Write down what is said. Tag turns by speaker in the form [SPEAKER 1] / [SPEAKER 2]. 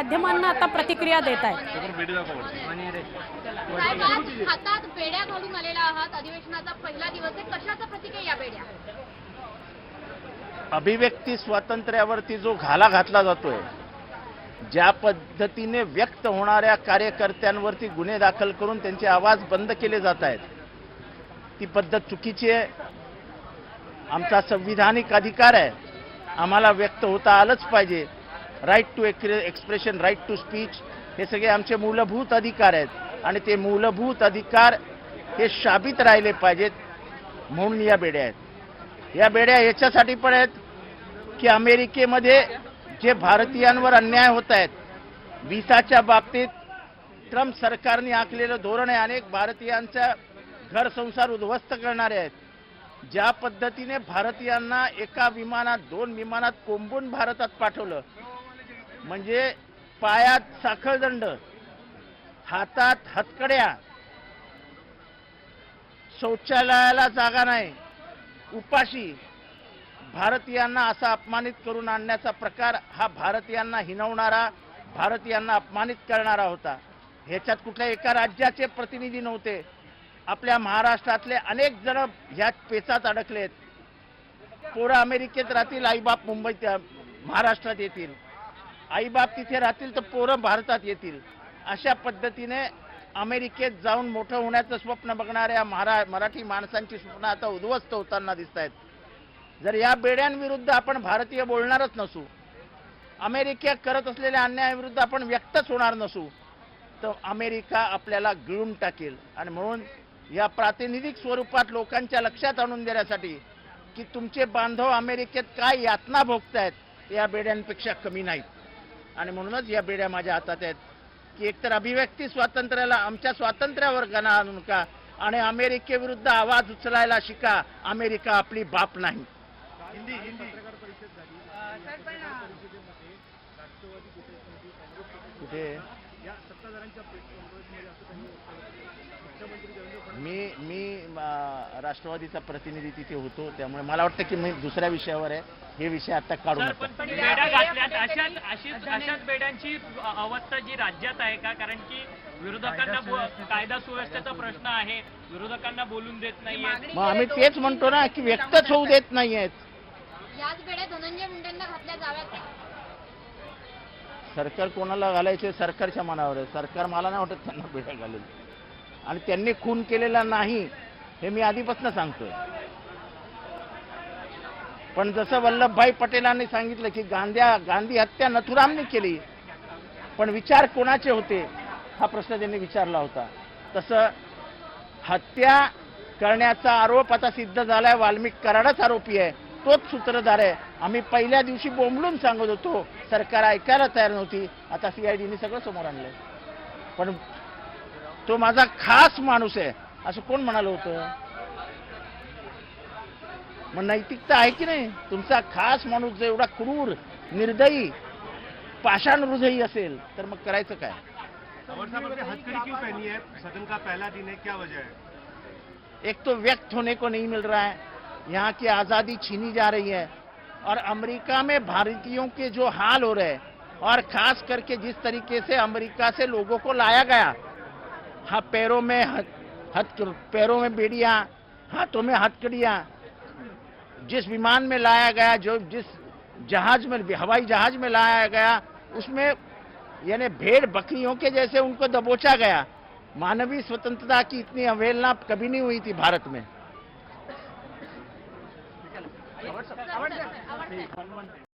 [SPEAKER 1] माध्यमांना आता प्रतिक्रिया देत आहेत।
[SPEAKER 2] साहेब, आज हातात बेड्या घालून आलेला आहात, अधिवेशनाचा पहिला दिवस आहे, कशाचा प्रतीक आहे या बेड्या?
[SPEAKER 3] अभिव्यक्ती स्वातंत्र्यावरती जो घाला घातला जातोय, ज्या पद्धतीने व्यक्त होणाऱ्या कार्यकर्त्यांवरती गुन्हे दाखल करून त्यांचे आवाज बंद केले जात आहेत, ती पद्धत चुकीची आहे। आमचा संविधानिक अधिकार आहे, आम्हाला व्यक्त होता आलंच पाहिजे। Right to expression, right to speech, हे सगळे आमचे मूलभूत अधिकार आहेत आणि ते मूलभूत अधिकार हे शाबित राहिले पाहिजेत, म्हणून या बेड्या आहेत। या बेड्या याच्यासाठी पण आहेत की अमेरिकेमध्ये जे भारतीयांवर अन्याय होत आहेत, व्हिसाच्या बाबतीत ट्रम्प सरकारने आखलेलं धोरण आहे, अनेक भारतीयांचा घर संसार उद्ध्वस्त करणारे आहेत। ज्या पद्धतीने भारतीयांना एका विमानात 2 विमानात कोंबून भारतात पाठवलं, म्हणजे पायात साखळदंड, हातात हतकड्या, शौचालयाला जागा नाही, उपाशी भारतीयांना असा अपमानित करून आणण्याचा प्रकार हा भारतीयांना हिणवणारा, भारतीयांना अपमानित करणारा होता। ह्याच्यात कुठल्या एका राज्याचे प्रतिनिधी नव्हते। आपल्या महाराष्ट्रातले अनेक जण ह्यात पेचात अडकलेत। पोरं अमेरिकेत राहतील, आईबाप मुंबईत महाराष्ट्रात येतील, आईबाप तिथे राहतील तर पोरं भारतात येतील। अशा पद्धतीने अमेरिकेत जाऊन मोठं होण्याचं स्वप्न बघणाऱ्या मराठी माणसांची स्वप्न आता उद्ध्वस्त होताना दिसत आहेत। जर या बेड्यांविरुद्ध आपण भारतीय बोलणारच नसू, अमेरिका करत असलेल्या अन्यायाविरुद्ध आपण व्यक्तच होणार नसू, तर अमेरिका आपल्याला गिळून टाकेल। आणि म्हणून या प्रातिनिधिक स्वरूपात लोकांच्या लक्षात आणून देण्यासाठी की तुमचे बांधव अमेरिकेत काय यातना भोगतायत, या बेड्यांपेक्षा कमी नाहीत। आणि म्हणूनच या बेड्या माझ्या हातात आहेत की एकतर अभिव्यक्ती स्वातंत्र्याला, आमच्या स्वातंत्र्यावर गणा आणू नका आणि अमेरिकेविरुद्ध आवाज उचलायला शिका। अमेरिका आपली बाप नाही। कुठे मी राष्ट्रवादीचा प्रतिनिधी तिथे होतो, त्यामुळे मला वाटतं की मी दुसऱ्या विषयावर आहे, हे विषय आता काढू नका।
[SPEAKER 4] बेड्या घातल्यात, अशाच बेड्यांची अवस्था जी राज्यात आहे का? कारण की विरोधकांना कायदा सुव्यवस्थेचा प्रश्न आहे, विरोधकांना बोलून देत नाहीये।
[SPEAKER 3] मग आम्ही तेच म्हणतो ना की व्यक्तच होऊ देत नाहीयेत।
[SPEAKER 2] याच बेड्या धनंजय मुंडेंना घातल्या जाव्यात का?
[SPEAKER 3] सरकार कोणाला घालायचे सरकारच्या मनावर आहे। सरकार मला नाही वाटत त्यांना बेड्या घालेल, आणि त्यांनी खून केलेला नाही हे मी आधीपासून सांगतोय। पण जसं वल्लभभाई पटेलांनी सांगितलं की गांधी हत्या नथुरामने केली, पण विचार कोणाचे होते हा प्रश्न त्यांनी विचारला होता। तसं हत्या करण्याचा आरोप आता सिद्ध झालाय, वाल्मिक कराडच आरोपी आहे, तोच सूत्रधार आहे। आम्ही पहिल्या दिवशी बोंबलून सांगत होतो, सरकार ऐकायला तयार नव्हती, आता सीआयडीने सगळं समोर आणलंय। पण तो माझा खास माणूस आहे असं कोण म्हणालं होतं? मग नैतिकता आहे की नाही? तुमचा खास माणूस जर एवढा क्रूर, निर्दयी, पाषाण हृदयी असेल तर मग करायचं काय?
[SPEAKER 5] हथकड़ी क्यों पहनी है? सदन का पहला दिन है, क्या वजह है?
[SPEAKER 3] एक तो व्यक्त होने को नहीं मिल रहा है, यहाँ की आज़ादी छीनी जा रही है, और अमेरिका में भारतीयों के जो हाल हो रहे हैं, और खास करके जिस तरीके से अमेरिका से लोगों को लाया गया, हाँ, पैरों में बेड़ियां, हाथों में हथकड़ियां, जिस विमान में लाया गया, जो जिस जहाज में, हवाई जहाज में लाया गया, उसमें यानी भेड़ बकरियों के जैसे उनको दबोचा गया। मानवीय स्वतंत्रता की इतनी अवहेलना कभी नहीं हुई थी भारत में।